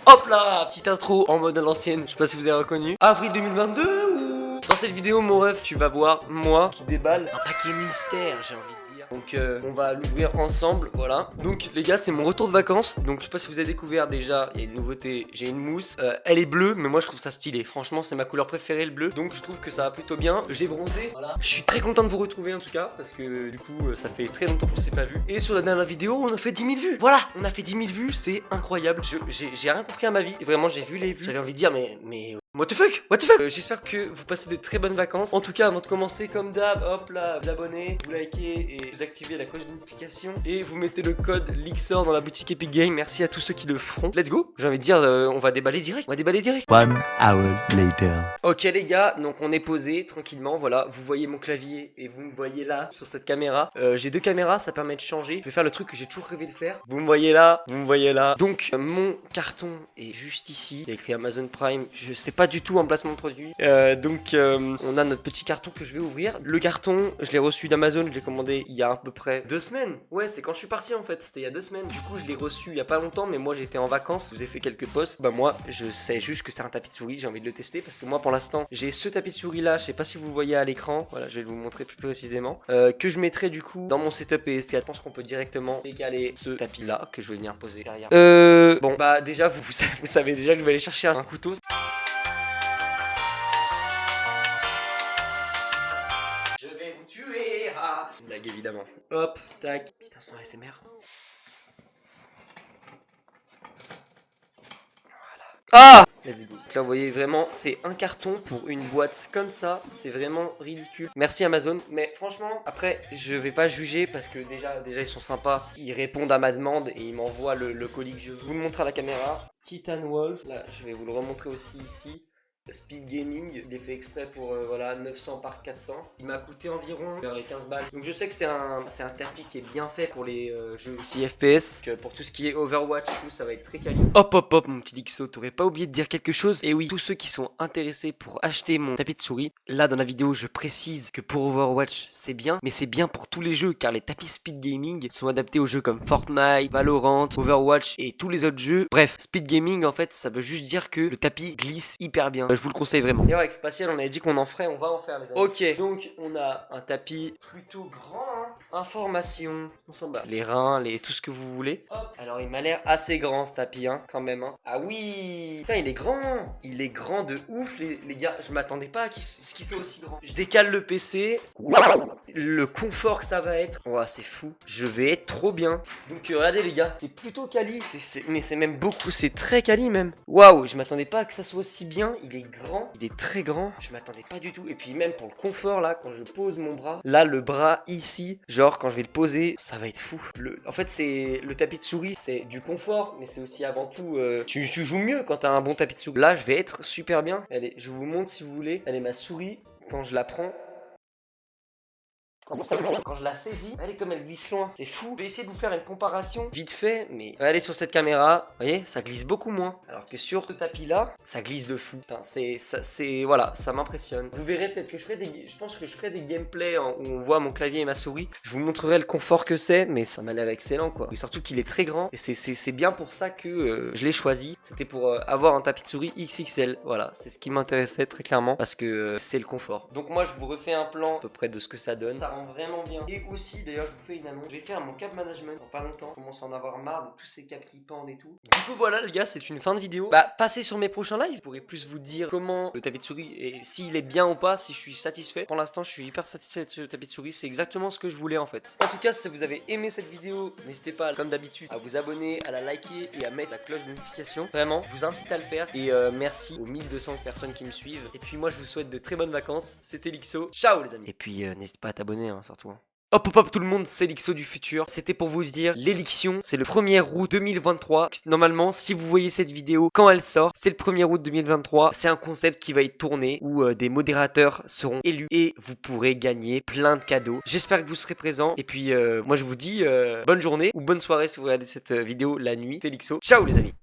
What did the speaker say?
Hop là, petite intro en mode à l'ancienne, je sais pas si vous avez reconnu. Avril 2022 ou... Dans cette vidéo, mon ref, tu vas voir moi qui déballe un paquet mystère, j'ai envie de dire. Donc on va l'ouvrir ensemble, voilà. Donc les gars, c'est mon retour de vacances. Donc je sais pas si vous avez découvert déjà, il y a une nouveauté, j'ai une mousse. Elle est bleue, mais moi je trouve ça stylé. Franchement, c'est ma couleur préférée, le bleu. Donc je trouve que ça va plutôt bien. J'ai bronzé, voilà. Je suis très content de vous retrouver en tout cas, parce que du coup, ça fait très longtemps qu'on s'est pas vu. Et sur la dernière vidéo, on a fait 10 000 vues. Voilà, on a fait 10 000 vues, c'est incroyable. J'ai rien compris à ma vie. Et vraiment, j'ai vu les vues. J'avais envie de dire, mais what the fuck? What the fuck? J'espère que vous passez de très bonnes vacances. En tout cas, avant de commencer, comme d'hab, hop là, vous abonnez, vous likez et vous activez la cloche de notification. Et vous mettez le code LIXOR dans la boutique Epic Game. Merci à tous ceux qui le feront. Let's go. J'ai envie de dire, on va déballer direct. 1 hour later. Ok les gars, donc on est posé tranquillement, voilà, vous voyez mon clavier et vous me voyez là sur cette caméra. J'ai deux caméras, ça permet de changer. Je vais faire le truc que j'ai toujours rêvé de faire. Vous me voyez là, vous me voyez là. Donc mon carton est juste ici. Il y a écrit Amazon Prime, je sais pas du tout en placement de produit. On a notre petit carton que je vais ouvrir. Le carton, je l'ai reçu d'Amazon, je l'ai commandé il y a à peu près 2 semaines. Ouais, c'est quand je suis parti en fait, c'était il y a 2 semaines. Du coup je l'ai reçu il y a pas longtemps, mais moi j'étais en vacances, je vous ai fait quelques posts. Bah moi je sais juste que c'est un tapis de souris, j'ai envie de le tester parce que moi pour l'instant j'ai ce tapis de souris là, je sais pas si vous voyez à l'écran, voilà je vais vous montrer plus précisément, que je mettrai du coup dans mon setup PS4. Je pense qu'on peut directement décaler ce tapis là que je vais venir poser derrière. Bon bah déjà vous savez déjà que je vais aller chercher un couteau. Je vais vous tuer, ah. Une blague évidemment. Hop, tac, petit instant ASMR. Ah! Let's go. Donc là vous voyez vraiment c'est un carton pour une boîte comme ça, c'est vraiment ridicule. Merci Amazon, mais franchement après je vais pas juger parce que déjà ils sont sympas, ils répondent à ma demande et ils m'envoient le colis que je veux. Je vous le montre à la caméra. Titan Wolf, là je vais vous le remontrer aussi ici. Speed Gaming, il est fait exprès pour voilà 900 par 400. Il m'a coûté environ vers les 15 balles. Donc je sais que c'est un tapis qui est bien fait pour les jeux aussi FPS. Que pour tout ce qui est Overwatch et tout, ça va être très quali. Hop mon petit Lixo, t'aurais pas oublié de dire quelque chose? Et oui, tous ceux qui sont intéressés pour acheter mon tapis de souris, là dans la vidéo je précise que pour Overwatch c'est bien, mais c'est bien pour tous les jeux car les tapis Speed Gaming sont adaptés aux jeux comme Fortnite, Valorant, Overwatch et tous les autres jeux. Bref, Speed Gaming en fait ça veut juste dire que le tapis glisse hyper bien. Je vous le conseille vraiment. Et avec Spatial, on avait dit qu'on en ferait, on va en faire les amis. Ok, donc on a un tapis plutôt grand, hein. Information, on s'en bat. Les reins, tout ce que vous voulez. Hop. Alors il m'a l'air assez grand ce tapis, hein, quand même. Hein. Ah oui, putain il est grand. Il est grand de ouf les gars. Je m'attendais pas à ce qu'il soit aussi grand. Je décale le PC. Le confort que ça va être. Ouah, c'est fou. Je vais être trop bien. Donc regardez les gars, c'est plutôt quali. Mais c'est même beaucoup, c'est très quali même. Waouh, je m'attendais pas à que ça soit aussi bien. Il est grand, il est très grand. Je m'attendais pas du tout. Et puis même pour le confort là, quand je pose mon bras, là le bras ici, genre quand je vais le poser, ça va être fou. En fait c'est le tapis de souris, c'est du confort, mais c'est aussi avant tout, tu joues mieux quand t'as un bon tapis de souris. Là je vais être super bien. Allez, je vous montre si vous voulez. Allez, ma souris, quand je la prends. Quand je la saisis, allez comme elle glisse loin, c'est fou. Je vais essayer de vous faire une comparaison vite fait, mais regardez sur cette caméra, vous voyez, ça glisse beaucoup moins. Alors que sur ce tapis là, ça glisse de fou. Voilà, ça m'impressionne. Vous verrez peut-être que je pense que je ferai des gameplays où on voit mon clavier et ma souris. Je vous montrerai le confort que c'est, mais ça m'a l'air excellent quoi. Et surtout qu'il est très grand, et c'est bien pour ça que je l'ai choisi. C'était pour avoir un tapis de souris XXL. Voilà, c'est ce qui m'intéressait très clairement, parce que c'est le confort. Donc moi je vous refais un plan à peu près de ce que ça donne. Ça rend vraiment bien. Et aussi d'ailleurs je vous fais une annonce, je vais faire mon cap management dans pas longtemps. Je commence à en avoir marre de tous ces caps qui pendent et tout. Du coup voilà les gars, c'est une fin de vidéo. Bah passez sur mes prochains lives, je pourrai plus vous dire comment le tapis de souris et s'il est bien ou pas, si je suis satisfait. Pour l'instant je suis hyper satisfait de ce tapis de souris, c'est exactement ce que je voulais en fait. En tout cas si vous avez aimé cette vidéo, n'hésitez pas comme d'habitude à vous abonner, à la liker et à mettre la cloche de notification. Vraiment, je vous incite à le faire. Et merci aux 1200 personnes qui me suivent. Et puis moi je vous souhaite de très bonnes vacances. C'était Lixo, ciao les amis. Et puis n'hésitez pas à t'abonner hein, surtout. Hein. Hop tout le monde, c'est Lixo du futur. C'était pour vous dire, l'élection, c'est le 1er août 2023. Normalement, si vous voyez cette vidéo quand elle sort, c'est le 1er août 2023. C'est un concept qui va être tourné où des modérateurs seront élus et vous pourrez gagner plein de cadeaux. J'espère que vous serez présents. Et puis, moi je vous dis bonne journée ou bonne soirée si vous regardez cette vidéo la nuit. C'était Lixo. Ciao les amis.